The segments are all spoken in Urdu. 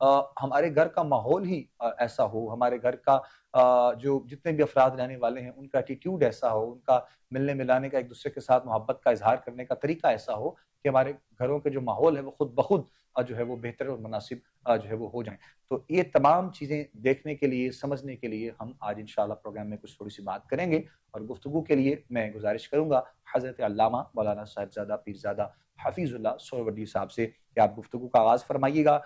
ہمارے گھر کا ماحول ہی ایسا ہو، ہمارے گھر کا جو جتنے بھی افراد رہنے والے ہیں ان کا ایٹیٹیوڈ ایسا ہو، ان کا ملنے ملانے کا، ایک دوسرے کے ساتھ محبت کا اظہار کرنے کا طریقہ ایسا ہو کہ ہمارے گھروں کے جو ماحول ہے وہ خود بخود جو ہے وہ بہتر اور مناسب جو ہے وہ ہو جائیں۔ تو یہ تمام چیزیں دیکھنے کے لیے، سمجھنے کے لیے ہم آج انشاءاللہ پروگرام میں کچھ تھوڑی سی بات کریں گے، اور گفتگو کے لیے میں گزارش کروں گا حضرت علامہ مولانا صاحبزادہ پیرزادہ حفیظ اللہ سہروردی صاحب سے کہ آپ گفتگو کا آغاز فرمائیے گا۔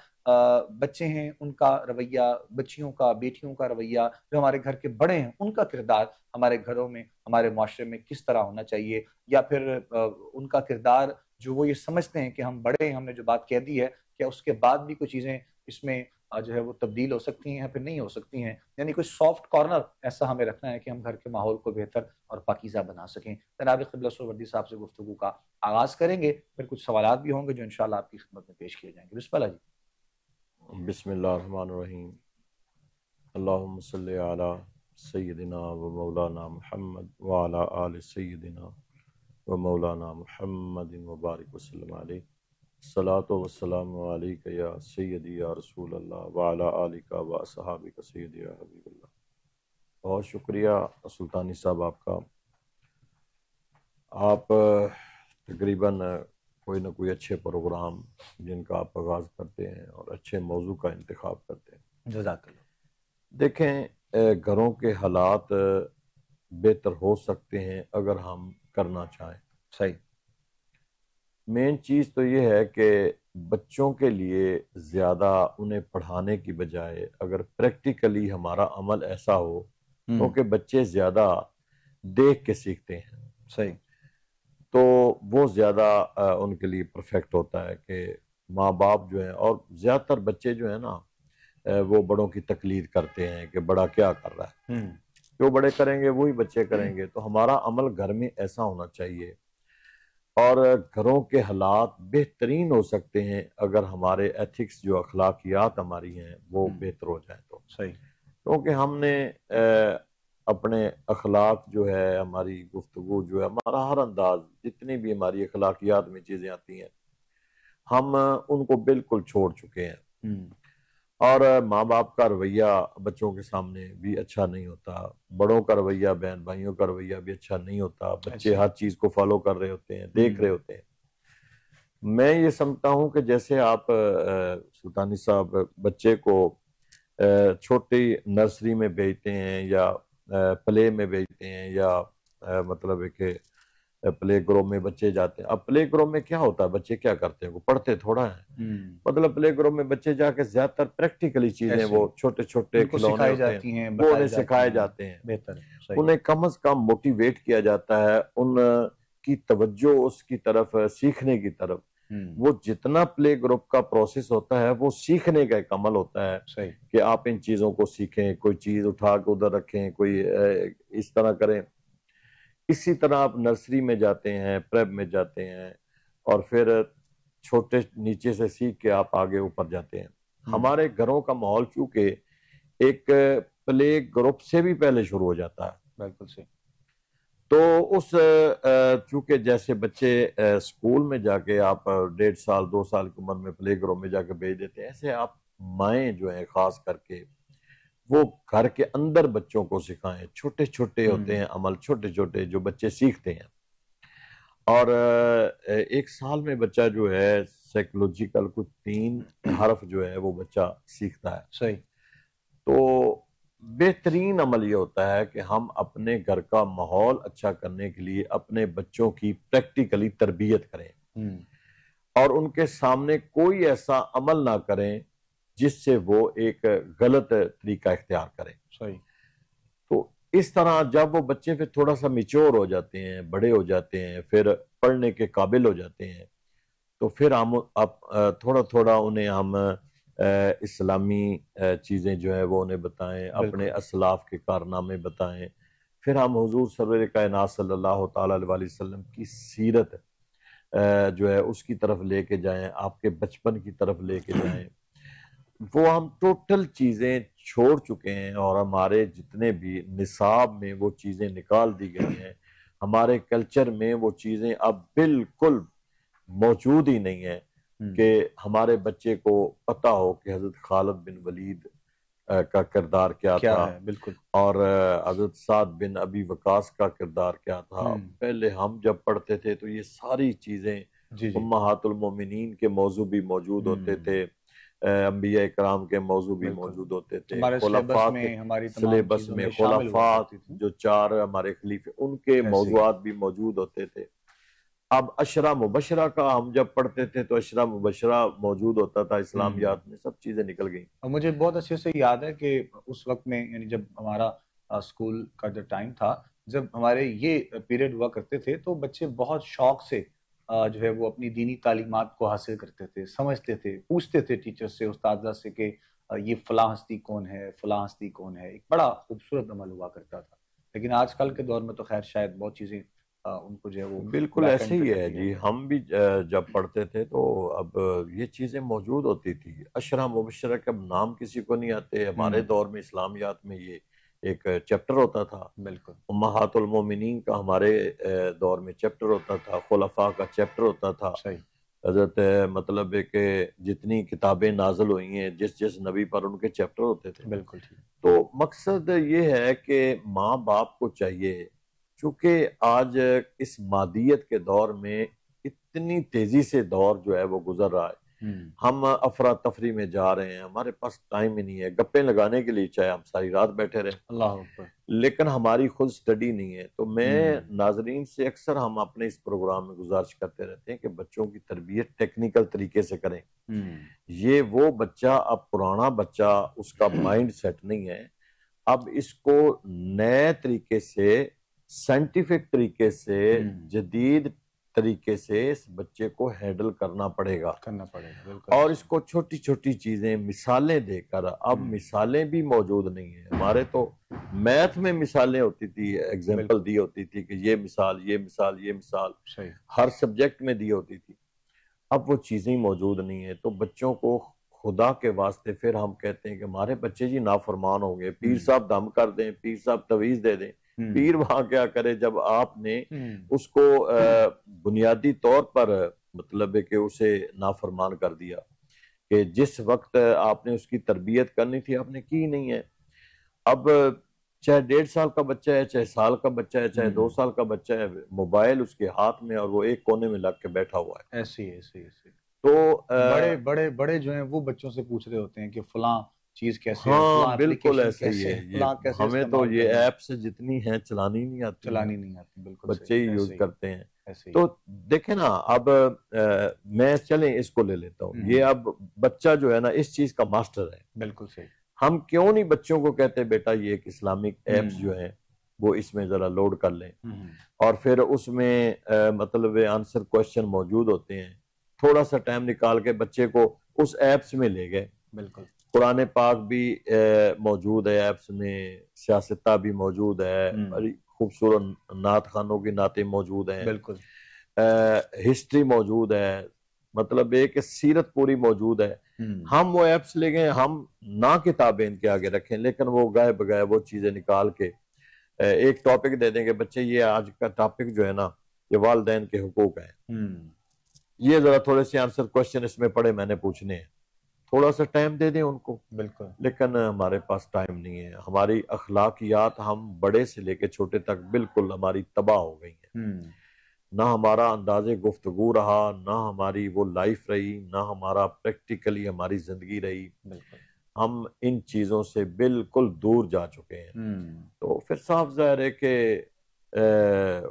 بچے ہیں ان کا رویہ، بچیوں کا، بیٹیوں کا رویہ، جو ہمارے گھر کے بڑے ہیں ان کا کردار ہمارے گھروں میں، ہمارے معاشرے میں کس طرح ہونا چاہیے، یا پھر ان کا کردار جو وہ یہ سمجھتے ہیں کہ ہم بڑے ہیں، ہم نے جو بات کہہ دی ہے، کیا اس کے بعد بھی کوئی چیزیں اس میں جو ہے وہ تبدیل ہو سکتی ہیں یا پھر نہیں ہو سکتی ہیں، یعنی کوئی سافٹ کارنر ایسا ہمیں رکھنا ہے کہ ہم گھر کے ماحول کو بہتر اور پاکیزہ بنا سکیں۔ جناب قبلہ سہروردی صاحب سے گفتگو کا آغاز کریں گے، پھر کچھ سوالات بھی ہوں گے جو انشاءاللہ آپ کی خدمت میں پیش کیے جائیں گے۔ بسم اللہ جی۔ بسم اللہ الرحمن الرحیم۔ اللہم صلی علی سیدنا و مولانا محمد وعلی آل سیدنا و مولانا محمد وبارک وسلم علیہ۔ الصلاۃ والسلام علیک یا سیدی یا رسول اللہ وعلی آلک و اصحابک سیدی یا حبیب اللہ۔ بہت شکریہ سلطانی صاحب آپ کا۔ آپ تقریباً کوئی نہ کوئی اچھے پروگرام جن کا آپ آغاز کرتے ہیں اور اچھے موضوع کا انتخاب کرتے ہیں۔ جزاک اللہ۔ دیکھیں، گھروں کے حالات بہتر ہو سکتے ہیں اگر ہم کرنا چاہیں۔ صحیح۔ مین چیز تو یہ ہے کہ بچوں کے لیے زیادہ انہیں پڑھانے کی بجائے اگر پریکٹیکلی ہمارا عمل ایسا ہو، کیونکہ بچے زیادہ دیکھ کے سیکھتے ہیں، صحیح، تو وہ زیادہ ان کے لیے پرفیکٹ ہوتا ہے کہ ماں باپ جو ہیں، اور زیادہ تر بچے جو ہیں نا وہ بڑوں کی تقلید کرتے ہیں کہ بڑا کیا کر رہا ہے، جو بڑے کریں گے وہی بچے کریں گے۔ تو ہمارا عمل گھر میں ایسا ہونا چاہیے، اور گھروں کے حالات بہترین ہو سکتے ہیں اگر ہمارے ایتھکس جو اخلاقیات ہماری ہیں وہ بہتر ہو جائیں تو۔ صحیح، کیونکہ ہم نے اپنے اخلاق جو ہے، ہماری گفتگو جو ہے، ہمارا ہر انداز، جتنی بھی ہماری اخلاقیات میں چیزیں آتی ہیں ہم ان کو بالکل چھوڑ چکے ہیں، اور ماں باپ کا رویہ بچوں کے سامنے بھی اچھا نہیں ہوتا، بڑوں کا رویہ، بہن بھائیوں کا رویہ بھی اچھا نہیں ہوتا، بچے ہر چیز کو فالو کر رہے ہوتے ہیں، دیکھ رہے ہوتے ہیں۔ میں یہ سمجھتا ہوں کہ جیسے آپ سلطانی صاحب بچے کو چھوٹی نرسری میں بھیجتے ہیں یا پلے میں بھیجتے ہیں، یا مطلب ہے کہ پلے گروہ میں بچے جاتے ہیں۔ اب پلے گروہ میں کیا ہوتا ہے، بچے کیا کرتے ہیں، وہ پڑھتے تھوڑا ہیں، مطلب پلے گروہ میں بچے جا کے زیادہ تر پریکٹیکلی چیزیں، وہ چھوٹے چھوٹے کھلونے ہوتے ہیں وہ انہیں سکھائے جاتے ہیں، بہتر، انہیں کم از کم موٹیویٹ کیا جاتا ہے، ان کی توجہ اس کی طرف، سیکھنے کی طرف۔ وہ جتنا پلے گروپ کا پروسیس ہوتا ہے وہ سیکھنے کا ایک عمل ہوتا ہے کہ آپ ان چیزوں کو سیکھیں، کوئی چیز اٹھا کے ادھر رکھیں، کوئی اس طرح کریں۔ اسی طرح آپ نرسری میں جاتے ہیں، پریب میں جاتے ہیں، اور پھر چھوٹے نیچے سے سیکھ کے آپ آگے اوپر جاتے ہیں۔ ہمارے گھروں کا ماحول چونکہ ایک پلے گروپ سے بھی پہلے شروع ہو جاتا ہے، بالکل صحیح۔ تو اس چونکہ جیسے بچے اسکول میں جا کے آپ 1.5 سال 2 سال کی عمر میں پلے گروپ میں جا کے بھیج دیتے ہیں، ایسے آپ مائیں جو ہیں خاص کر کے وہ گھر کے اندر بچوں کو سکھائیں۔ چھوٹے چھوٹے ہوتے ہیں عمل، چھوٹے چھوٹے جو بچے سیکھتے ہیں، اور 1 سال میں بچہ جو ہے سائیکولوجیکل کچھ 3 حرف جو ہے وہ بچہ سیکھتا ہے۔ صحیح۔ تو بہترین عمل یہ ہوتا ہے کہ ہم اپنے گھر کا ماحول اچھا کرنے کے لیے اپنے بچوں کی پریکٹیکلی تربیت کریں، اور ان کے سامنے کوئی ایسا عمل نہ کریں جس سے وہ ایک غلط طریقہ اختیار کریں۔ صحیح۔ تو اس طرح جب وہ بچے پھر تھوڑا سا میچور ہو جاتے ہیں، بڑے ہو جاتے ہیں، پھر پڑھنے کے قابل ہو جاتے ہیں، تو پھر ہم تھوڑا تھوڑا انہیں ہم اسلامی چیزیں جو ہیں وہ انہیں بتائیں، اپنے اسلاف کے کارنامے بتائیں، پھر ہم حضور سرور کائنات صلی اللہ تعالیٰ علیہ وسلم کی سیرت جو ہے اس کی طرف لے کے جائیں، آپ کے بچپن کی طرف لے کے جائیں۔ وہ ہم ٹوٹل چیزیں چھوڑ چکے ہیں، اور ہمارے جتنے بھی نصاب میں وہ چیزیں نکال دی گئی ہیں، ہمارے کلچر میں وہ چیزیں اب بالکل موجود ہی نہیں ہیں۔ کہ ہمارے بچے کو پتہ ہو کہ حضرت خالد بن ولید کا کردار کیا تھا ہے، بالکل، اور حضرت سعد بن ابی وقاص کا کردار کیا تھا۔ پہلے ہم جب پڑھتے تھے تو یہ ساری چیزیں جی جی، امہات المومنین کے موضوع بھی موجود ہوتے تھے، انبیاء کرام کے موضوع بھی بالکل، موجود ہوتے تھے، ہمارے خلفاء سلیبس کے میں ہماری تمام سلیبس چیزوں میں میں شامل ہوا خلفاء کرتی تھی، جو 4 ہمارے خلیفے ان کے ایسے ہی، موضوعات بھی موجود ہوتے تھے۔ اب اشرا مبشرہ کا ہم جب پڑھتے تھے تو اشرا مبشرہ موجود ہوتا تھا، اسلامیات میں سب چیزیں نکل گئیں۔ اور مجھے بہت اچھے سے یاد ہے کہ اس وقت میں یعنی جب ہمارا اسکول کا جو ٹائم تھا، جب ہمارے یہ پیریڈ ہوا کرتے تھے تو بچے بہت شوق سے جو ہے وہ اپنی دینی تعلیمات کو حاصل کرتے تھے، سمجھتے تھے، پوچھتے تھے ٹیچر سے، اساتذہ سے کہ یہ فلاں ہستی کون ہے، فلاں ہستی کون ہے۔ ایک بڑا خوبصورت عمل ہوا کرتا تھا، لیکن آج کل کے دور میں تو خیر شاید بہت چیزیں ان کو جو ہے وہ بالکل بیک ایسے اینڈ پہ ہی کر ہے دیا جی، گیا۔ ہم بھی جب پڑھتے تھے تو اب یہ چیزیں موجود ہوتی تھی۔ اشرا مبشرہ کے نام کسی کو نہیں آتے، ہمارے دور میں اسلامیات میں یہ ایک چیپٹر ہوتا تھا، بالکل، امہات المومنین کا ہمارے دور میں چیپٹر ہوتا تھا، خلفاء کا چیپٹر ہوتا تھا، صحیح، حضرت مطلب ہے کہ جتنی کتابیں نازل ہوئی ہیں جس نبی پر ان کے چیپٹر ہوتے تھے۔ بالکل ٹھیک، تو مقصد یہ ہے کہ ماں باپ کو چاہیے، چونکہ آج اس مادیت کے دور میں اتنی تیزی سے دور جو ہے وہ گزر رہا ہے، ہم افراتفری میں جا رہے ہیں، ہمارے پاس ٹائم ہی نہیں ہے گپیں لگانے کے لیے، چاہے ہم ساری رات بیٹھے رہیں، اللہ اکبر، لیکن ہماری خود سٹڈی نہیں ہے۔ تو میں ناظرین سے اکثر ہم اپنے اس پروگرام میں گزارش کرتے رہتے ہیں کہ بچوں کی تربیت ٹیکنیکل طریقے سے کریں۔ یہ وہ بچہ اب پرانا بچہ، اس کا مائنڈ سیٹ نہیں ہے، اب اس کو نئے طریقے سے، سائنٹیفک طریقے سے، جدید طریقے سے اس بچے کو ہینڈل کرنا پڑے گا، بالکل، اور اس کو چھوٹی چھوٹی چیزیں مثالیں دے کر۔ اب مثالیں بھی موجود نہیں ہیں، ہمارے تو میتھ میں مثالیں ہوتی تھی، ایگزامپل دی ہوتی تھی کہ یہ مثال، یہ مثال، یہ مثال صحیح، ہر سبجیکٹ میں دی ہوتی تھی۔ اب وہ چیزیں موجود نہیں ہیں، تو بچوں کو خدا کے واسطے پھر ہم کہتے ہیں کہ ہمارے بچے جی نافرمان ہوں گے، پیر صاحب دم کر دیں، پیر صاحب تویز دے دیں، پیر وہاں کیا کرے جب آپ نے اس کو بنیادی طور پر مطلب ہے کہ اسے نافرمان کر دیا، کہ جس وقت آپ نے اس کی تربیت کرنی تھی آپ نے کی نہیں ہے۔ اب چاہے 1.5 سال کا بچہ ہے، چاہے سال کا بچہ ہے، چاہے 2 سال کا بچہ ہے، موبائل اس کے ہاتھ میں اور وہ ایک کونے میں لگ کے بیٹھا ہوا ہے۔ ایسے تو بڑے بڑے بڑے جو ہیں وہ بچوں سے پوچھ رہے ہوتے ہیں کہ فلاں چیز کیسے ہے، ہاں فلاں بالکل اپلیکیشن ایسا ہی کیسے ہے، ہے، یہ فلاں کیسے ہمیں تو استعمال یہ کرنا ہے، ایپس جتنی ہیں چلانی نہیں آتی ہیں، چلانی نہیں آتی، بالکل بچے ہی صحیح، یوز ایسے ہی، کرتے ہیں۔ ایسے ہی، تو دیکھیں نا، اب میں چلیں اس کو لے لیتا ہوں، یہ اب بچہ جو ہے نا اس چیز کا ماسٹر ہے، بالکل صحیح، ہم کیوں نہیں بچوں کو کہتے بیٹا یہ ایک اسلامک ایپس جو ہیں وہ اس میں ذرا لوڈ کر لیں، اور پھر اس میں مطلب آنسر کوشچن موجود ہوتے ہیں، تھوڑا سا ٹائم نکال کے بچے کو اس ایپس میں لے گئے۔ بالکل، قرآن پاک بھی موجود ہے ایپس میں، سیاستہ بھی موجود ہے، بڑی خوبصورت نعت خانوں کی نعتیں موجود ہیں، بالکل، ہسٹری موجود ہے، مطلب ایک سیرت پوری موجود ہے۔ ہم وہ ایپس لے گئے، ہم نہ کتابیں ان کے آگے رکھیں، لیکن وہ گائے بگائے وہ چیزیں نکال کے ایک ٹاپک دے دیں کہ بچے یہ آج کا ٹاپک جو ہے نا یہ والدین کے حقوق ہیں، یہ ذرا تھوڑے سے آنسر کوشچن اس میں پڑھے میں نے پوچھنے ہیں، تھوڑا سا ٹائم دے دیں ان کو۔ بالکل، لیکن ہمارے پاس ٹائم نہیں ہے، ہماری اخلاقیات ہم بڑے سے لے کے چھوٹے تک بالکل ہماری تباہ ہو گئی ہیں، نہ ہمارا انداز گفتگو رہا، نہ ہماری وہ لائف رہی، نہ ہمارا پریکٹیکلی ہماری زندگی رہی، ہم ان چیزوں سے بالکل دور جا چکے ہیں۔ تو پھر صاف ظاہر ہے کہ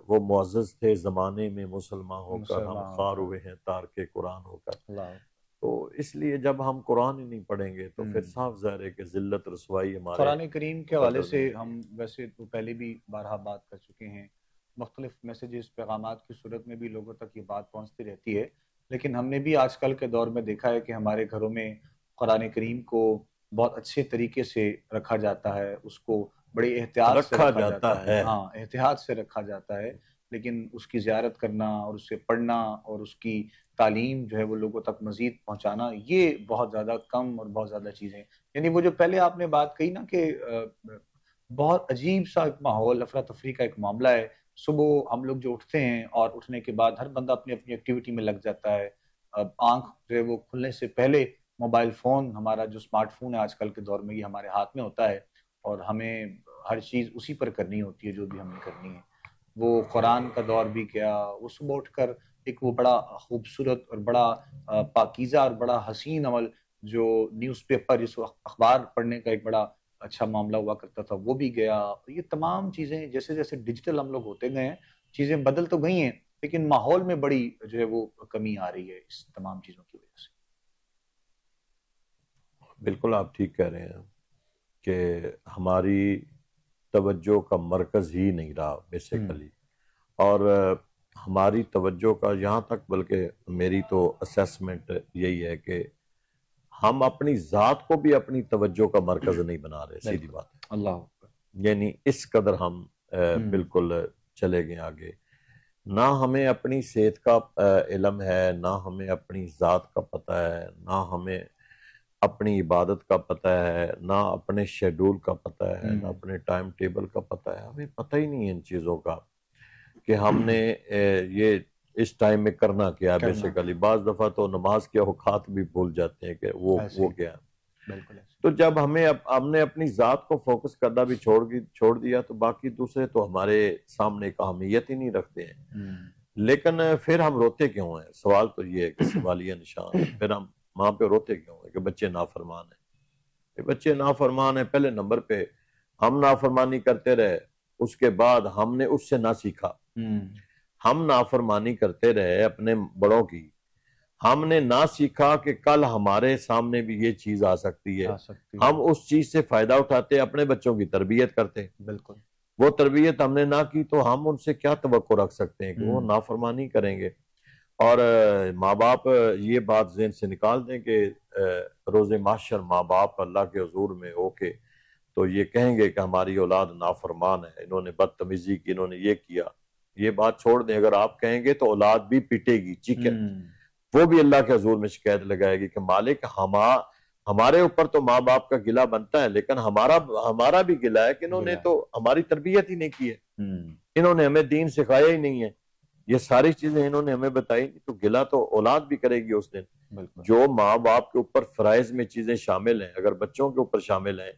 وہ معزز تھے زمانے میں مسلمان ہو کر، ہم خوار ہوئے ہیں تارک قرآن ہو کر۔ تو اس لیے جب ہم قرآن ہی نہیں پڑھیں گے تو پھر صاف ظاہر ہے کہ ذلت رسوائی ہمارے قرآن کریم کے حوالے سے ہم ویسے تو پہلے بھی بارہا بات کر چکے ہیں، مختلف میسیجز، پیغامات کی صورت میں بھی لوگوں تک یہ بات پہنچتی رہتی ہے، لیکن ہم نے بھی آج کل کے دور میں دیکھا ہے کہ ہمارے گھروں میں قرآن کریم کو بہت اچھے طریقے سے رکھا جاتا ہے، اس کو بڑی احتیاط سے رکھا جاتا ہے، ہاں احتیاط سے رکھا جاتا ہے، لیکن اس کی زیارت کرنا اور اسے پڑھنا اور اس کی تعلیم جو ہے وہ لوگوں تک مزید پہنچانا، یہ بہت زیادہ کم اور بہت زیادہ چیزیں، یعنی وہ جو پہلے آپ نے بات کہی نا کہ بہت عجیب سا ایک ماحول، افراتفری کا ایک معاملہ ہے، صبح ہم لوگ جو اٹھتے ہیں اور اٹھنے کے بعد ہر بندہ اپنی اپنی ایکٹیویٹی میں لگ جاتا ہے، آنکھ جو ہے وہ کھلنے سے پہلے موبائل فون، ہمارا جو اسمارٹ فون ہے آج کل کے دور میں، یہ ہمارے ہاتھ میں ہوتا ہے اور ہمیں ہر چیز اسی پر کرنی ہوتی ہے جو بھی ہمیں کرنی ہے۔ وہ قرآن کا دور بھی گیا، وہ صبح اٹھ کر ایک وہ بڑا خوبصورت اور بڑا پاکیزہ اور بڑا حسین عمل جو نیوز پیپر، جس وقت اخبار پڑھنے کا ایک بڑا اچھا معاملہ ہوا کرتا تھا، وہ بھی گیا۔ یہ تمام چیزیں جیسے جیسے ڈیجیٹل ہم لوگ ہوتے گئے ہیں، چیزیں بدل تو گئی ہیں، لیکن ماحول میں بڑی جو ہے وہ کمی آ رہی ہے اس تمام چیزوں کی وجہ سے۔ بالکل آپ ٹھیک کہہ رہے ہیں کہ ہماری توجہ کا مرکز ہی نہیں رہا بیسیکلی، اور ہماری توجہ کا یہاں تک، بلکہ میری تو اسیسمنٹ یہی ہے کہ ہم اپنی ذات کو بھی اپنی توجہ کا مرکز نہیں بنا رہے، سیدھی بات ہے۔ اللہ یعنی اس قدر ہم بالکل چلے گئے آگے، نہ ہمیں اپنی صحت کا علم ہے، نہ ہمیں اپنی ذات کا پتہ ہے، نہ ہمیں اپنی عبادت کا پتہ ہے، نہ اپنے شیڈول کا پتہ ہے، نہ اپنے ٹائم ٹیبل کا پتہ ہے۔ ہمیں پتہ ہی نہیں ہے ان چیزوں کا کہ ہم نے یہ اس ٹائم میں کرنا کیا ہے۔ بیسیکلی بعض دفعہ تو نماز کے اوقات بھی بھول جاتے ہیں کہ وہ کیا ہے۔ تو جب ہم نے اپنی ذات کو فوکس کرنا بھی چھوڑ دیا تو باقی دوسرے تو ہمارے سامنے ایک اہمیت ہی نہیں رکھتے ہیں۔ لیکن پھر ہم روتے کیوں ہیں؟ سوال تو یہ ہے کہ سوالیہ نشان، پھر ہم وہاں پہ روتے کیوں ہیں کہ بچے نافرمان ہیں؟ کہ بچے نافرمان ہیں، پہلے نمبر پہ ہم نافرمانی کرتے رہے، اس کے بعد ہم نے اس سے نہ سیکھا۔ ہم نافرمانی کرتے رہے اپنے بڑوں کی، ہم نے نہ سیکھا کہ کل ہمارے سامنے بھی یہ چیز آ سکتی ہے، ہم اس چیز سے فائدہ اٹھاتے، اپنے بچوں کی تربیت کرتے۔ بالکل وہ تربیت ہم نے نہ کی تو ہم ان سے کیا توقع رکھ سکتے ہیں کہ وہ نافرمانی کریں گے؟ اور ماں باپ یہ بات ذہن سے نکال دیں کہ روز محشر ماں باپ اللہ کے حضور میں ہو کے تو یہ کہیں گے کہ ہماری اولاد نافرمان ہے، انہوں نے بدتمیزی کی، انہوں نے یہ کیا۔ یہ بات چھوڑ دیں، اگر آپ کہیں گے تو اولاد بھی پیٹے گی، چیخے، وہ بھی اللہ کے حضور میں شکایت لگائے گی کہ مالک ہمارے اوپر تو ماں باپ کا گلہ بنتا ہے، لیکن ہمارا بھی گلہ ہے کہ انہوں نے تو ہماری تربیت ہی نہیں کی ہے، انہوں نے ہمیں دین سکھایا ہی نہیں ہے، یہ ساری چیزیں انہوں نے ہمیں بتائی نہیں، تو گلہ تو اولاد بھی کرے گی اس دن۔ جو ماں باپ کے اوپر فرائض میں چیزیں شامل ہیں، اگر بچوں کے اوپر شامل ہیں،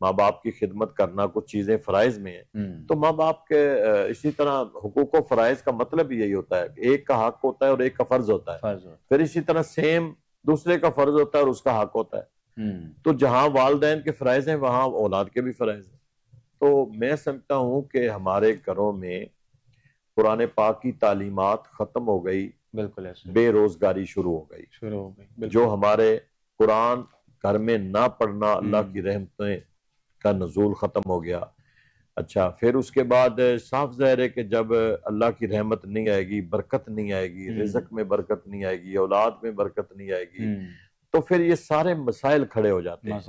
ماں باپ کی خدمت کرنا کچھ چیزیں فرائض میں ہیں، تو ماں باپ کے اسی طرح حقوق و فرائض کا مطلب یہی ہوتا ہے کہ ایک کا حق ہوتا ہے اور ایک کا فرض ہوتا ہے، پھر اسی طرح سیم دوسرے کا فرض ہوتا ہے اور اس کا حق ہوتا ہے۔ تو جہاں والدین کے فرائض ہیں وہاں اولاد کے بھی فرائض ہیں۔ تو میں سمجھتا ہوں کہ ہمارے گھروں میں قرآن پاک کی تعلیمات ختم ہو گئی، بالکل بے روزگاری شروع ہو گئی۔ جو ہمارے قرآن گھر میں نہ پڑھنا، اللہ کی رحمتیں کا نزول ختم ہو گیا۔ اچھا، پھر اس کے بعد صاف ظاہر ہے کہ جب اللہ کی رحمت نہیں آئے گی، برکت نہیں آئے گی، رزق میں برکت نہیں آئے گی، اولاد میں برکت نہیں آئے گی، تو پھر یہ سارے مسائل کھڑے ہو جاتے ہیں۔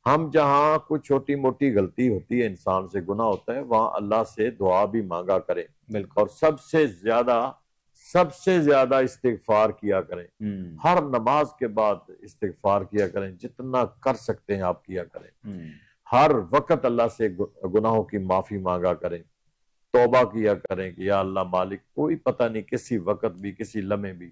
ہم جہاں کوئی چھوٹی موٹی غلطی ہوتی ہے، انسان سے گناہ ہوتا ہے، وہاں اللہ سے دعا بھی مانگا کریں، اور سب سے زیادہ استغفار کیا کریں۔ ہر نماز کے بعد استغفار کیا کریں، جتنا کر سکتے ہیں آپ کیا کریں۔ ہر وقت اللہ سے گناہوں کی معافی مانگا کریں، توبہ کیا کریں کہ یا اللہ مالک، کوئی پتہ نہیں کسی وقت بھی، کسی لمحے بھی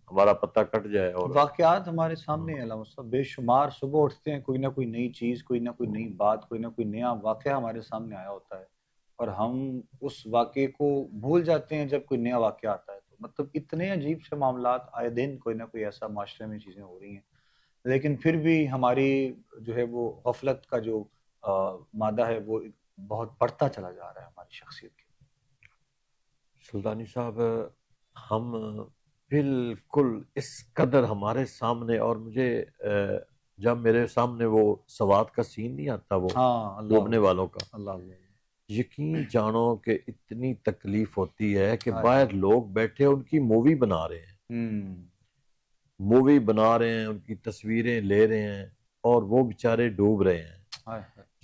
ہمارا پتہ کٹ جائے۔ اور واقعات ہمارے سامنے ہیں علامہ صاحب، بے شمار، صبح اٹھتے ہیں کوئی نہ کوئی نئی چیز، کوئی نہ کوئی نئی بات، کوئی نہ کوئی نیا واقعہ ہمارے سامنے آیا ہوتا ہے، اور ہم اس واقعے کو بھول جاتے ہیں جب کوئی نیا واقعہ آتا ہے۔ تو مطلب اتنے عجیب سے معاملات آئے دن کوئی نہ کوئی ایسا معاشرے میں چیزیں ہو رہی ہیں، لیکن پھر بھی ہماری جو ہے وہ غفلت کا جو مادہ ہے وہ بہت بڑھتا چلا جا رہا ہے ہماری شخصیت کے۔ سلطانی صاحب، ہم بالکل اس قدر ہمارے سامنے، اور مجھے جب میرے سامنے وہ سوات کا سین نہیں آتا، وہ ڈوبنے والوں کا، یقین جانو کہ اتنی تکلیف ہوتی ہے کہ باہر لوگ بیٹھے ان کی مووی بنا رہے ہیں، ان کی تصویریں لے رہے ہیں، اور وہ بیچارے ڈوب رہے ہیں۔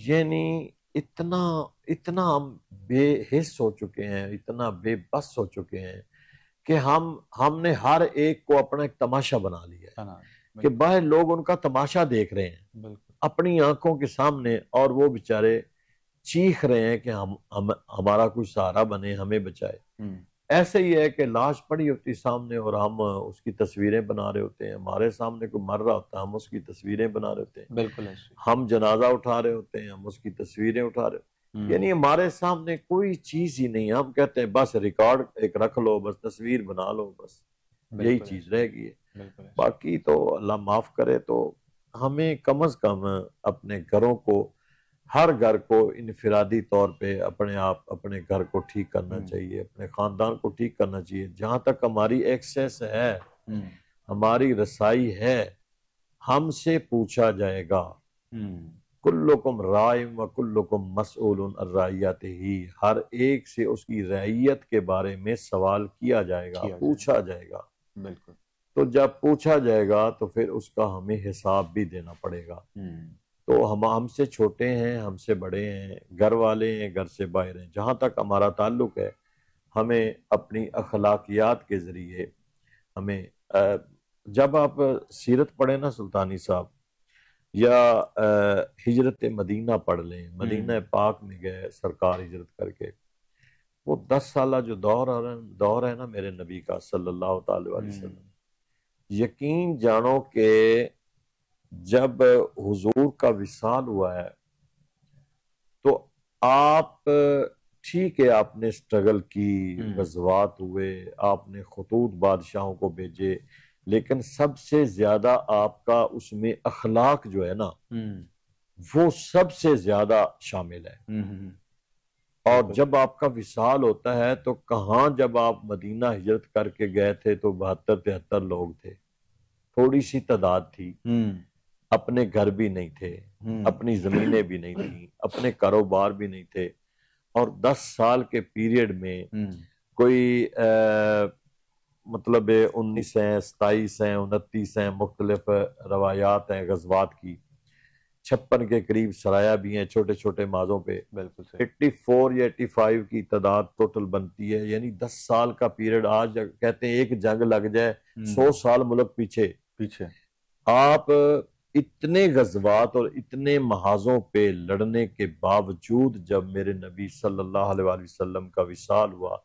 یعنی اتنا ہم بے حس ہو چکے ہیں، اتنا بے بس ہو چکے ہیں کہ ہم نے ہر ایک کو اپنا ایک تماشا بنا لیا ہے کہ باہر لوگ ان کا تماشا دیکھ رہے ہیں اپنی آنکھوں کے سامنے، اور وہ بیچارے چیخ رہے ہیں کہ ہمارا کوئی سہارا بنے، ہمیں بچائے۔ ایسے ہی ہے کہ لاش پڑی ہوتی سامنے اور ہم اس کی تصویریں بنا رہے ہوتے ہیں، ہمارے سامنے کوئی مر رہا ہوتا ہے ہم اس کی تصویریں بنا رہے ہوتے ہیں، بالکل ایسے ہم جنازہ اٹھا رہے ہوتے ہیں ہم اس کی تصویریں اٹھا رہے ہوتے ہیں، یعنی ہمارے سامنے کوئی چیز ہی نہیں، ہم کہتے ہیں بس ریکارڈ ایک رکھ لو، بس تصویر بنا لو، بس یہی چیز رہ گئی ہے۔ باقی تو اللہ معاف کرے، تو ہمیں کم از کم اپنے گھروں کو، ہر گھر کو انفرادی طور پہ اپنے آپ اپنے گھر کو ٹھیک کرنا چاہیے، اپنے خاندان کو ٹھیک کرنا چاہیے، جہاں تک ہماری ایکسیس ہے، ہماری رسائی ہے، ہم سے پوچھا جائے گا۔ کلکم رائم و کلکم مسئول عن رعیتہ، ہر ایک سے اس کی رعیت کے بارے میں سوال کیا جائے گا، پوچھا جائے گا۔ بالکل۔ تو جب پوچھا جائے گا تو پھر اس کا ہمیں حساب بھی دینا پڑے گا۔ تو ہم سے چھوٹے ہیں، ہم سے بڑے ہیں، گھر والے ہیں، گھر سے باہر ہیں، جہاں تک ہمارا تعلق ہے، ہمیں اپنی اخلاقیات کے ذریعے ہمیں جب آپ سیرت پڑھیں نا سلطانی صاحب، یا ہجرت مدینہ پڑھ لیں، مدینہ پاک میں گئے سرکار ہجرت کر کے، وہ 10 سالہ جو دور ہے نا میرے نبی کا صلی اللہ تعالی علیہ وسلم، یقین جانو کہ جب حضور کا وصال ہوا ہے تو آپ ٹھیک ہے، آپ نے سٹرگل کی، غزوات ہوئے، آپ نے خطوط بادشاہوں کو بھیجے، لیکن سب سے زیادہ آپ کا اس میں اخلاق جو ہے نا وہ سب سے زیادہ شامل ہے۔ اور جب آپ کا وصال ہوتا ہے تو کہاں، جب آپ مدینہ ہجرت کر کے گئے تھے تو 72-73 لوگ تھے، تھوڑی سی تعداد تھی، اپنے گھر بھی نہیں تھے، اپنی زمینیں بھی نہیں تھیں، اپنے کاروبار بھی نہیں تھے، اور 10 سال کے پیریڈ میں کوئی مطلب 19 ہیں، 27 ہیں، 29 ہیں، مختلف روایات ہیں غزوات کی، 56 کے قریب سرایا بھی ہیں چھوٹے چھوٹے مازوں پہ، 84 یا 85 کی تعداد ٹوٹل بنتی ہے، یعنی 10 سال کا پیریڈ۔ آج کہتے ہیں ایک جنگ لگ جائے 100 سال ملک پیچھے۔ آپ اتنے غزوات اور اتنے محاذوں پہ لڑنے کے باوجود جب میرے نبی صلی اللہ علیہ وآلہ وسلم کا وصال ہوا،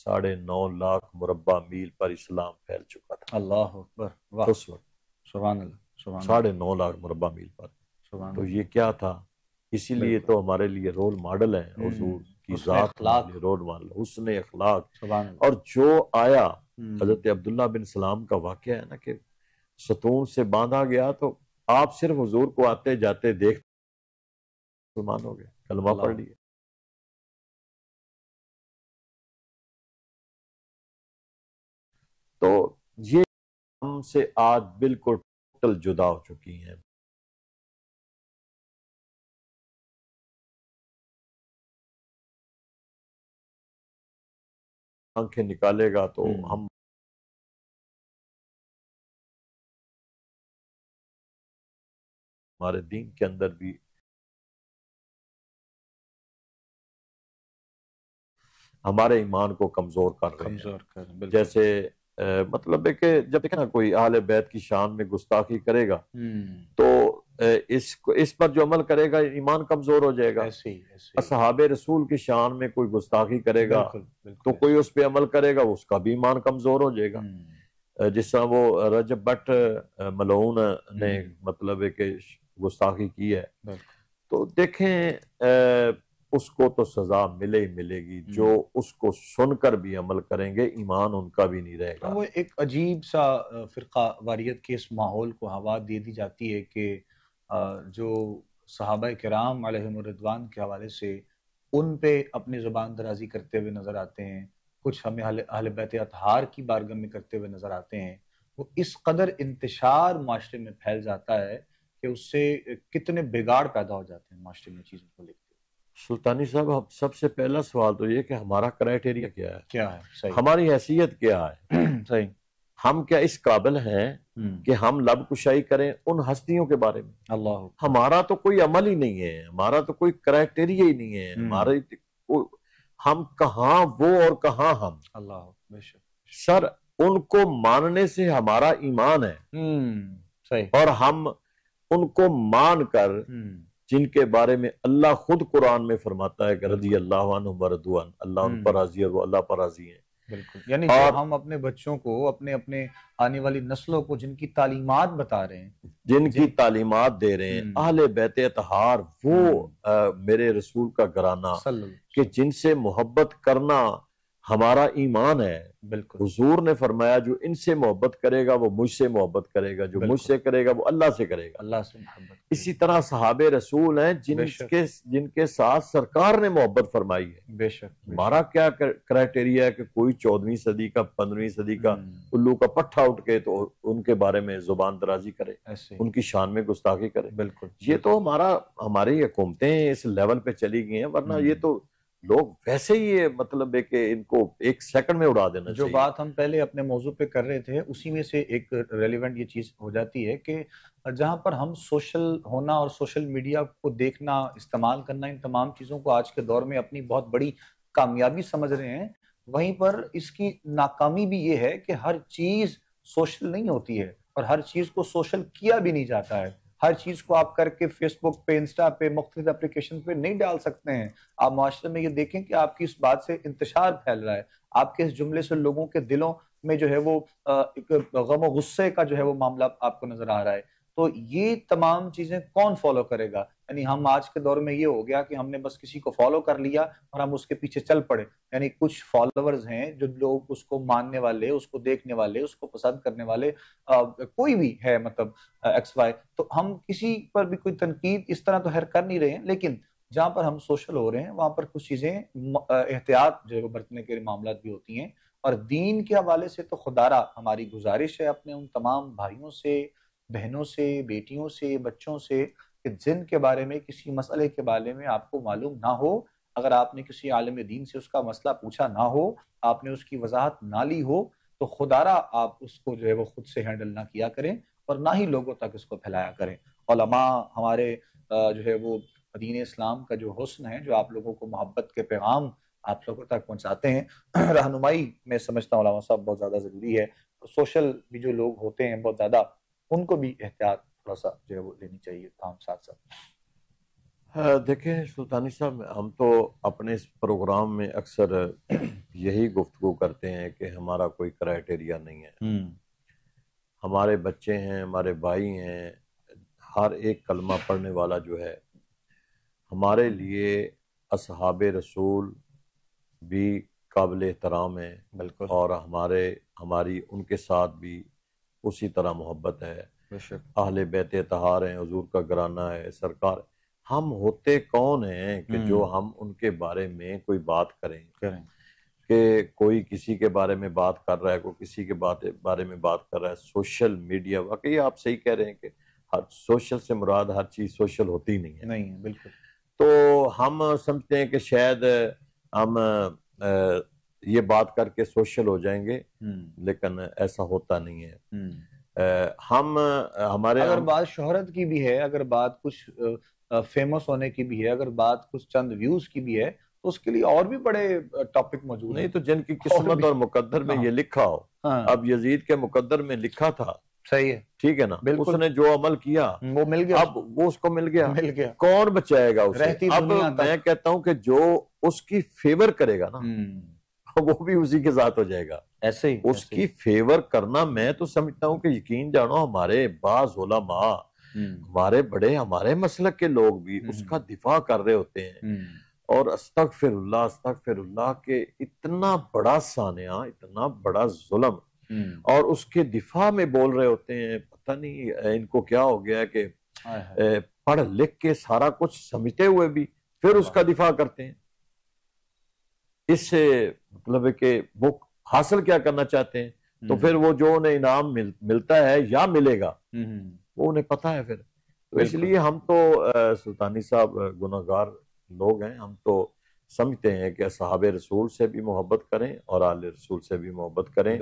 9.5 لاکھ مربع میل پر اسلام پھیل چکا تھا۔ اللہ اکبر، واہ، اس وقت سبحان اللہ، سبحان 9.5 لاکھ مربع میل پر۔ تو یہ کیا تھا؟ اسی لیے تو ہمارے لیے رول ماڈل ہے، حضور کی ذات ہمارے لیے رول ماڈل، حسن اخلاق۔ اور جو آیا حضرت عبداللہ بن سلام کا واقعہ ہے نا کہ ستون سے باندھا گیا، تو آپ صرف حضور کو آتے جاتے دیکھ مسلمان ہو گئے، کلمہ پڑھ لیے۔ تو یہ ہم سے آج بالکل ٹوٹل جدا ہو چکی ہیں۔ آنکھیں نکالے گا تو ہم ہمارے دین کے اندر بھی ہمارے ایمان کو کمزور کر رہے ہیں۔ جیسے مطلب ہے کہ جب دیکھیں نا کوئی اہل بیت کی شان میں گستاخی کرے گا تو اس پر جو عمل کرے گا ایمان کمزور ہو جائے گا۔ اصحاب رسول کی شان میں کوئی گستاخی کرے گا تو کوئی اس پہ عمل کرے گا، اس کا بھی ایمان کمزور ہو جائے گا۔ جس طرح وہ رجب بٹ ملعون نے مطلب ہے کہ گستاخی کی ہے، تو دیکھیں اس کو تو سزا ملے ہی ملے گی، جو اس کو سن کر بھی عمل کریں گے ایمان ان کا بھی نہیں رہے گا۔ وہ ایک عجیب سا فرقہ واریت کے اس ماحول کو ہوا دے دی جاتی ہے کہ جو صحابہ کرام علیہم الرضوان کے حوالے سے ان پہ اپنی زبان درازی کرتے ہوئے نظر آتے ہیں، کچھ ہمیں اہل بیت اطہار کی بارگاہ میں کرتے ہوئے نظر آتے ہیں، وہ اس قدر انتشار معاشرے میں پھیل جاتا ہے کہ اس سے کتنے بگاڑ پیدا ہو جاتے ہیں معاشرے میں چیزوں کو لے کے۔ سلطانی صاحب، سب سے پہلا سوال تو یہ کہ ہمارا کرائٹیریا کیا ہے، کیا ہے، صحیح، ہماری حیثیت کیا ہے، صحیح، ہم کیا اس قابل ہیں کہ ہم لب کشائی کریں ان ہستیوں کے بارے میں؟ اللہ، ہمارا تو کوئی عمل ہی نہیں ہے، ہمارا تو کوئی کرائٹیریا ہی نہیں ہے، ہم کہاں وہ اور کہاں ہم۔ اللہ بے شک سر ان کو ماننے سے ہمارا ایمان ہے، صحیح، اور ہم ان کو مان کر جن کے بارے میں اللہ خود قرآن میں فرماتا ہے کہ رضی اللہ عنہ ورضوا عنہ، اللہ ان پر راضی ہے اور وہ اللہ پر راضی ہیں، بالکل، یعنی جو ہم اپنے بچوں کو، اپنے آنے والی نسلوں کو جن کی تعلیمات بتا رہے ہیں، جن کی تعلیمات دے رہے ہیں، اہل بیت اطہار، وہ میرے رسول کا گھرانہ کہ جن سے محبت کرنا ہمارا ایمان ہے. بالکل، حضور نے فرمایا جو ان سے محبت کرے گا وہ مجھ سے محبت کرے گا، جو مجھ سے کرے گا وہ اللہ سے کرے گا. اللہ سے محبت. اسی طرح صحابہ رسول ہیں جن کے ساتھ سرکار نے محبت فرمائی ہے. بے شک. ہمارا کیا کرائٹیریا ہے کہ کوئی 14ویں صدی کا 15ویں صدی کا الو کا پٹھا اٹھ کے تو ان کے بارے میں زبان درازی کرے، ان کی شان میں گستاخی کرے. بالکل، یہ تو ہماری حکومتیں اس لیول پہ چلی گئی ہیں، ورنہ یہ تو لوگ ویسے ہی یہ مطلب ہے کہ ان کو ایک سیکنڈ میں اڑا دینا چاہیے. جو بات ہم پہلے اپنے موضوع پہ کر رہے تھے اسی میں سے ایک ریلیونٹ یہ چیز ہو جاتی ہے کہ جہاں پر ہم سوشل ہونا اور سوشل میڈیا کو دیکھنا، استعمال کرنا، ان تمام چیزوں کو آج کے دور میں اپنی بہت بڑی کامیابی سمجھ رہے ہیں، وہیں پر اس کی ناکامی بھی یہ ہے کہ ہر چیز سوشل نہیں ہوتی ہے اور ہر چیز کو سوشل کیا بھی نہیں جاتا ہے. ہر چیز کو آپ کر کے فیس بک پہ، انسٹا پہ، مختلف اپلیکیشن پہ نہیں ڈال سکتے ہیں. آپ معاشرے میں یہ دیکھیں کہ آپ کی اس بات سے انتشار پھیل رہا ہے، آپ کے اس جملے سے لوگوں کے دلوں میں جو ہے وہ ایک غم و غصے کا جو ہے وہ معاملہ آپ کو نظر آ رہا ہے. تو یہ تمام چیزیں کون فالو کرے گا؟ یعنی ہم آج کے دور میں یہ ہو گیا کہ ہم نے بس کسی کو فالو کر لیا اور ہم اس کے پیچھے چل پڑے. یعنی کچھ فالوورز ہیں جو لوگ اس کو ماننے والے، اس کو دیکھنے والے، اس کو پسند کرنے والے، کوئی بھی ہے مطلب ایکس وائی، تو ہم کسی پر بھی کوئی تنقید اس طرح تو کر نہیں رہے ہیں، لیکن جہاں پر ہم سوشل ہو رہے ہیں وہاں پر کچھ چیزیں احتیاط جو ہے وہ برتنے کے معاملات بھی ہوتی ہیں. اور دین کے حوالے سے تو خدارہ ہماری گزارش ہے اپنے ان تمام بھائیوں سے، بہنوں سے، بیٹیوں سے، بچوں سے کہ جن کے بارے میں کسی مسئلے کے بارے میں آپ کو معلوم نہ ہو، اگر آپ نے کسی عالم دین سے اس کا مسئلہ پوچھا نہ ہو، آپ نے اس کی وضاحت نہ لی ہو، تو خدارہ آپ اس کو جو ہے وہ خود سے ہینڈل نہ کیا کریں اور نہ ہی لوگوں تک اس کو پھیلایا کریں. علماء ہمارے جو ہے وہ دین اسلام کا جو حسن ہے، جو آپ لوگوں کو محبت کے پیغام آپ لوگوں تک پہنچاتے ہیں، رہنمائی میں سمجھتا ہوں علامہ صاحب بہت زیادہ ضروری ہے. سوشل بھی جو لوگ ہوتے ہیں بہت زیادہ، ان کو بھی احتیاط تھوڑا سا جو ہے وہ لینی چاہیے تمام ساتھ ساتھ. دیکھیں سلطانی صاحب، ہم تو اپنے اس پروگرام میں اکثر یہی گفتگو کرتے ہیں کہ ہمارا کوئی کرائٹیریا نہیں ہے. ہمارے بچے ہیں، ہمارے بھائی ہیں، ہر ایک کلمہ پڑھنے والا جو ہے ہمارے لیے اصحاب رسول بھی قابل احترام ہے. بالکل. اور ہماری ان کے ساتھ بھی اسی طرح محبت ہے. اہل بیت اطہار ہیں، حضور کا گھرانہ ہے، سرکار. ہم ہوتے کون ہیں کہ جو ہم ان کے بارے میں کوئی بات کریں کہ کوئی کسی کے بارے میں بات کر رہا ہے، کوئی کسی کے بارے میں بات کر رہا ہے. سوشل میڈیا، واقعی آپ صحیح کہہ رہے ہیں کہ سوشل سے مراد ہر چیز سوشل ہوتی نہیں ہے. نہیں، بالکل. تو ہم سمجھتے ہیں کہ شاید ہم یہ بات کر کے سوشل ہو جائیں گے، لیکن ایسا ہوتا نہیں ہے. اگر بات شہرت کی بھی ہے، اگر بات کچھ فیمس ہونے کی بھی ہے، اگر بات کچھ چند ویوز کی بھی ہے، تو اس کے لیے اور بھی بڑے ٹاپک موجود ہیں. نہیں تو جن کی قسمت اور مقدر میں یہ لکھا ہو. اب یزید کے مقدر میں لکھا تھا، صحیح ہے، ٹھیک ہے نا، اس نے جو عمل کیا وہ مل گیا، اب وہ اس کو مل گیا. کون بچائے گا اسے؟ اب میں کہتا ہوں کہ جو اس کی فیور کرے گا نا وہ بھی اسی کے ذات ہو جائے گا. ایسے ہی اس کی فیور کرنا، میں تو سمجھتا ہوں کہ یقین جانو ہمارے بعض علماء، ہمارے بڑے، ہمارے مسلک کے لوگ بھی اس کا دفاع کر رہے ہوتے ہیں. اور استغفر اللہ کہ اتنا بڑا سانحہ، اتنا بڑا ظلم، اور اس کے دفاع میں بول رہے ہوتے ہیں. پتہ نہیں ان کو کیا ہو گیا ہے کہ پڑھ لکھ کے سارا کچھ سمجھتے ہوئے بھی پھر اس کا دفاع کرتے ہیں. اس سے مطلب ہے کہ وہ حاصل کیا کرنا چاہتے ہیں، تو پھر وہ جو انہیں انعام ملتا ہے یا ملے گا وہ انہیں پتہ ہے. پھر تو اس لیے ہم تو سلطانی صاحب گناہگار لوگ ہیں. ہم تو سمجھتے ہیں کہ اصحاب رسول سے بھی محبت کریں اور آل رسول سے بھی محبت کریں.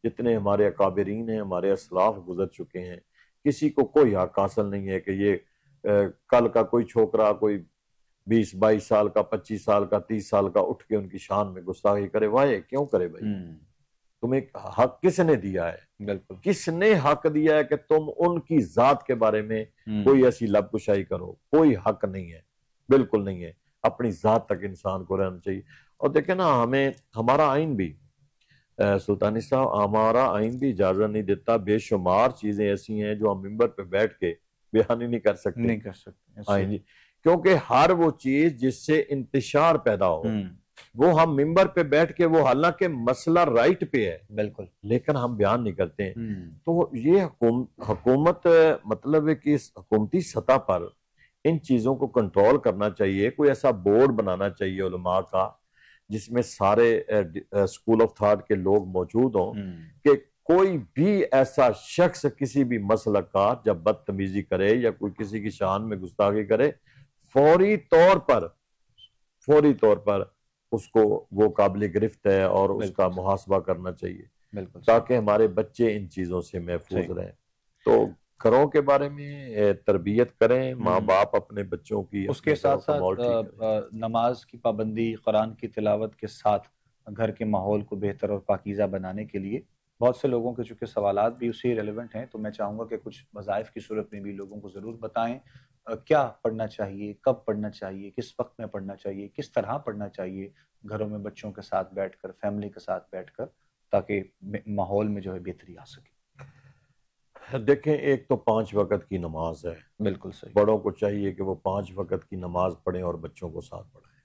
جتنے ہمارے اکابرین ہیں، ہمارے اسلاف گزر چکے ہیں، کسی کو کوئی حق حاصل نہیں ہے کہ یہ کل کا کوئی چھوکرا، کوئی 20-22 سال کا، 25 سال کا، 30 سال کا اٹھ کے ان کی شان میں گستاخی کرے. وائے کیوں کرے بھائی؟ تمہیں حق کس نے دیا ہے؟ بالکل، کس نے حق دیا ہے کہ تم ان کی ذات کے بارے میں کوئی ایسی لب کشائی کرو؟ کوئی حق نہیں ہے، بالکل نہیں ہے. اپنی ذات تک انسان کو رہنا چاہیے. اور دیکھیں نا، ہمارا آئین بھی سلطانی صاحب ہمارا آئین بھی اجازت نہیں دیتا، بے شمار چیزیں ایسی ہیں جو ہم ممبر پہ بیٹھ کے بیان ہی نہیں کر سکتے، نہیں کر سکتے آئین جی، کیونکہ ہر وہ چیز جس سے انتشار پیدا ہو وہ ہم ممبر پہ بیٹھ کے، وہ حالانکہ مسئلہ رائٹ پہ ہے بالکل، لیکن ہم بیان نہیں کرتے ہیں۔ تو یہ حکومت مطلب ہے کہ اس حکومتی سطح پر ان چیزوں کو کنٹرول کرنا چاہیے، کوئی ایسا بورڈ بنانا چاہیے علماء کا جس میں سارے اسکول آف تھاٹ کے لوگ موجود ہوں، کہ کوئی بھی ایسا شخص کسی بھی مسلک کا جب بدتمیزی کرے یا کوئی کسی کی شان میں گستاخی کرے، فوری طور پر اس کو وہ قابل گرفت ہے اور اس کا محاسبہ کرنا چاہیے تاکہ ہمارے بچے ان چیزوں سے محفوظ رہیں۔ تو گھروں کے بارے میں تربیت کریں، ماں باپ اپنے بچوں کی، اس کے ساتھ ساتھ نماز کی پابندی، قرآن کی تلاوت کے ساتھ گھر کے ماحول کو بہتر اور پاکیزہ بنانے کے لیے بہت سے لوگوں کے چونکہ سوالات بھی اسی ریلیونٹ ہیں، تو میں چاہوں گا کہ کچھ وظائف کی صورت میں بھی لوگوں کو ضرور بتائیں کیا پڑھنا چاہیے، کب پڑھنا چاہیے، کس وقت میں پڑھنا چاہیے، کس طرح پڑھنا چاہیے گھروں میں بچوں کے ساتھ بیٹھ کر، فیملی کے ساتھ بیٹھ کر، تاکہ ماحول میں جو ہے بہتری آ سکے۔ دیکھیں، ایک تو 5 وقت کی نماز ہے، بالکل صحیح، بڑوں کو چاہیے کہ وہ 5 وقت کی نماز پڑھیں اور بچوں کو ساتھ پڑھائیں۔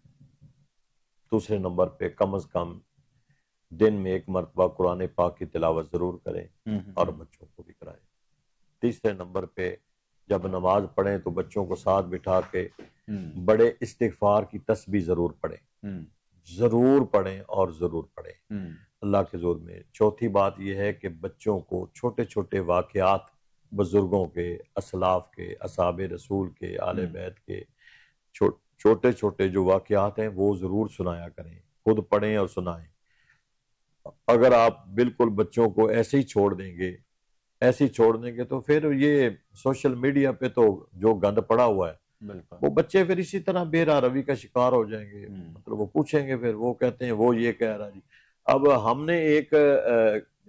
دوسرے نمبر پہ کم از کم دن میں 1 مرتبہ قرآن پاک کی تلاوت ضرور کریں اور بچوں کو بھی کرائیں۔ تیسرے نمبر پہ جب نماز پڑھیں تو بچوں کو ساتھ بٹھا کے بڑے استغفار کی تسبیح ضرور پڑھیں اور ضرور پڑھیں اللہ کے حضور میں۔ چوتھی بات یہ ہے کہ بچوں کو چھوٹے چھوٹے واقعات بزرگوں کے، اسلاف کے، اصحاب رسول کے، آل بیت کے چھوٹے چھوٹے جو واقعات ہیں وہ ضرور سنایا کریں، خود پڑھیں اور سنائیں۔ اگر آپ بالکل بچوں کو ایسے ہی چھوڑ دیں گے تو پھر یہ سوشل میڈیا پہ تو جو گند پڑا ہوا ہے وہ بچے پھر اسی طرح بے راہ روی کا شکار ہو جائیں گے، مطلب وہ پوچھیں گے، پھر وہ کہتے ہیں وہ یہ کہہ رہا جی۔ اب ہم نے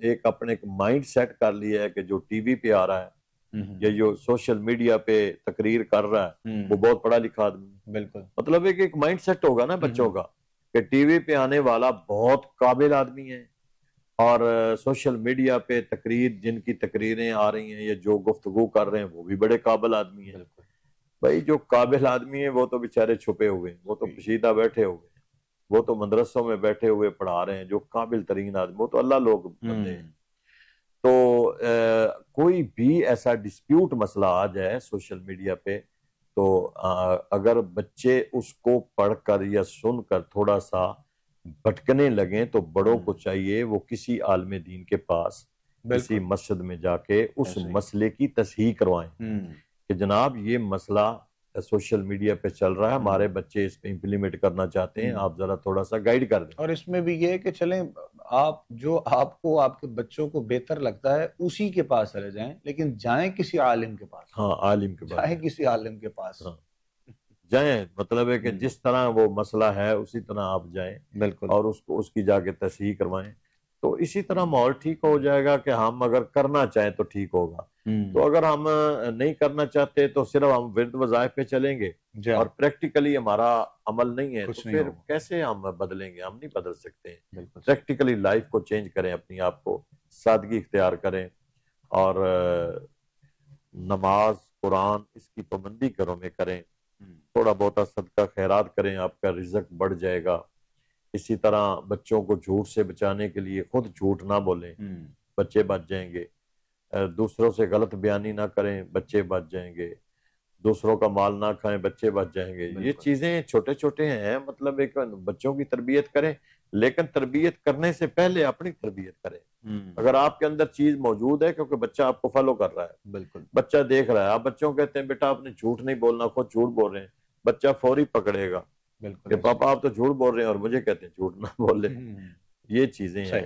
ایک اپنے مائنڈ سیٹ کر لیا ہے کہ جو ٹی وی پہ آ رہا ہے یا جو سوشل میڈیا پہ تقریر کر رہا ہے وہ بہت پڑھا لکھا آدمی ہے۔ بالکل، مطلب ایک مائنڈ سیٹ ہوگا نا بچوں کا کہ ٹی وی پہ آنے والا بہت قابل آدمی ہے اور سوشل میڈیا پہ جن کی تقریریں آ رہی ہیں یا جو گفتگو کر رہے ہیں وہ بھی بڑے قابل آدمی ہیں۔ بھائی جو قابل آدمی ہیں وہ تو بیچارے چھپے ہوئے ہیں، وہ تو پوشیدہ بیٹھے ہوئے ہیں، وہ تو مدرسوں میں بیٹھے ہوئے پڑھا رہے ہیں۔ جو قابل ترین آدمی وہ تو اللہ لوگ بندے ہیں۔ تو کوئی بھی ایسا ڈسپیوٹ مسئلہ آ جائے سوشل میڈیا پہ تو اگر بچے اس کو پڑھ کر یا سن کر تھوڑا سا بھٹکنے لگیں تو بڑوں کو چاہیے وہ کسی عالم دین کے پاس کسی مسجد میں جا کے اس مسئلے کی تصحیح کروائیں کہ جناب یہ مسئلہ سوشل میڈیا پہ چل رہا ہے، ہمارے بچے اس پہ امپلیمنٹ کرنا چاہتے ہیں، آپ ذرا تھوڑا سا گائیڈ کر دیں۔ اور اس میں بھی یہ ہے کہ چلیں آپ کو آپ کے بچوں کو بہتر لگتا ہے اسی کے پاس چلے جائیں، لیکن جائیں کسی عالم کے پاس، عالم کے پاس جائیں کسی عالم کے پاس جائیں، مطلب ہے کہ جس طرح وہ مسئلہ ہے اسی طرح آپ جائیں بالکل اور اس کی جا کے تصحیح کروائیں، تو اسی طرح ماحول ٹھیک ہو جائے گا کہ ہم اگر کرنا چاہیں تو ٹھیک ہوگا۔ تو اگر ہم نہیں کرنا چاہتے تو صرف ہم ورد وظائف پہ چلیں گے اور پریکٹیکلی ہمارا عمل نہیں ہے تو پھر کیسے ہم بدلیں گے؟ ہم نہیں بدل سکتے ہیں۔ پریکٹیکلی لائف کو چینج کریں، اپنی آپ کو سادگی اختیار کریں اور نماز، قرآن اس کی پابندی گھروں میں کریں، تھوڑا بہت صدقہ خیرات کریں، آپ کا رزق بڑھ جائے گا۔ اسی طرح بچوں کو جھوٹ سے بچانے کے لیے خود جھوٹ نہ بولیں، بچے بچ جائیں گے۔ دوسروں سے غلط بیانی نہ کریں، بچے بچ جائیں گے۔ دوسروں کا مال نہ کھائیں، بچے بچ جائیں گے۔ یہ چیزیں چھوٹے چھوٹے ہیں، مطلب ایک بچوں کی تربیت کریں، لیکن تربیت کرنے سے پہلے اپنی تربیت کریں۔ اگر آپ کے اندر چیز موجود ہے کیونکہ بچہ آپ کو فالو کر رہا ہے، بالکل بچہ دیکھ رہا ہے، آپ بچوں کہتے ہیں بیٹا آپ نے جھوٹ نہیں بولنا، خود جھوٹ بول رہے ہیں، بچہ فوری پکڑے گا کہ پاپا آپ تو جھوٹ بول رہے ہیں اور مجھے کہتے ہیں جھوٹ نہ بولے۔ یہ چیزیں ہیں۔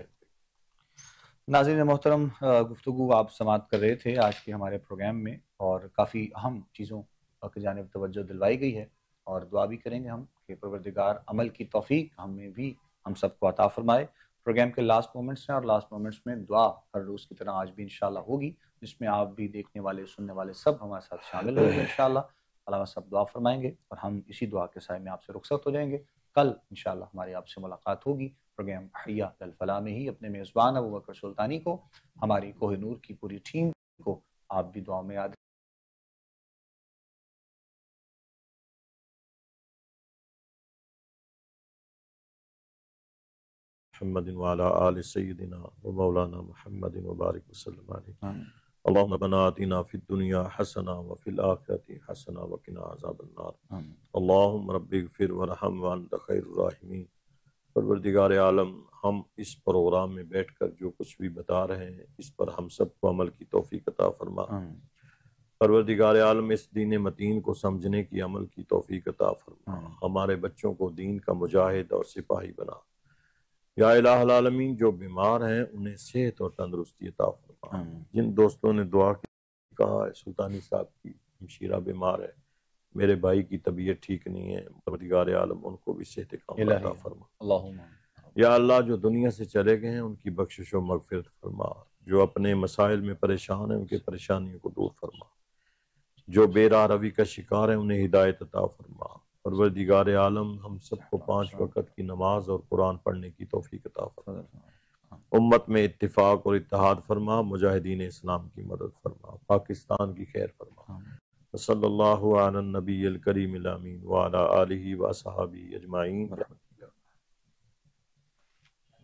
ناظرین محترم، گفتگو آپ سماعت کر رہے تھے آج کے ہمارے پروگرام میں، اور کافی اہم چیزوں کی جانب توجہ دلوائی گئی ہے، اور دعا بھی کریں گے ہم کہ پروردگار عمل کی توفیق ہمیں بھی ہم سب کو عطا فرمائے۔ پروگرام کے لاسٹ مومنٹس ہیں اور لاسٹ مومنٹس میں دعا ہر روز کی طرح آج بھی انشاءاللہ ہوگی، جس میں آپ بھی دیکھنے والے سننے والے سب ہمارے ساتھ شامل ہوں گے انشاءاللہ۔ علامہ صاحب دعا فرمائیں گے اور ہم اسی دعا کے سائے میں آپ سے رخصت ہو جائیں گے۔ کل انشاءاللہ ہماری آپ سے ملاقات ہوگی۔ پروگرام حی علی الفلاح میں ہی اپنے میزبان ابو بکر سلطانی کو، ہماری کوہ نور کی پوری ٹیم کو آپ بھی دعاؤں میں یاد محمد وعلى آل سيدنا ومولانا محمد وبارك وسلم عليه. آمین. اللهم ربنا آتنا في الدنيا حسنة وفي الآخرة حسنة وقنا عذاب النار. آمین. اللهم رب اغفر وارحم وانت خیر الراحمین. پروردگار عالم، ہم اس پروگرام میں بیٹھ کر جو کچھ بھی بتا رہے ہیں اس پر ہم سب کو عمل کی توفیق عطا فرما. آمین. پروردگار عالم، اس دین متین کو سمجھنے کی عمل کی توفیق عطا فرما. آمین. ہمارے بچوں کو دین کا مجاہد اور سپاہی بنا. یا الہ العالمین، جو بیمار ہیں انہیں صحت اور تندرستی عطا فرما. آمین. جن دوستوں نے دعا کی کہا ہے سلطانی صاحب کی ہمشیرہ بیمار ہے، میرے بھائی کی طبیعت ٹھیک نہیں ہے، پروردگار عالم ان کو بھی صحت کاملہ عطا فرما. اللہم یا اللہ، جو دنیا سے چلے گئے ہیں ان کی بخشش و مغفرت فرما. جو اپنے مسائل میں پریشان ہیں ان کی پریشانیوں کو دور فرما. جو بے راہ روی کا شکار ہیں انہیں ہدایت عطا فرما. پروردگار عالم، ہم سب کو 5 وقت کی نماز اور قرآن پڑھنے کی توفیق عطا فرما. امت میں اتفاق اور اتحاد فرما. مجاہدین اسلام کی مدد فرما. پاکستان کی خیر فرما. صلی اللہ علی النبی الکریم الامین وعلی آلہ وصحبہ اجمعین.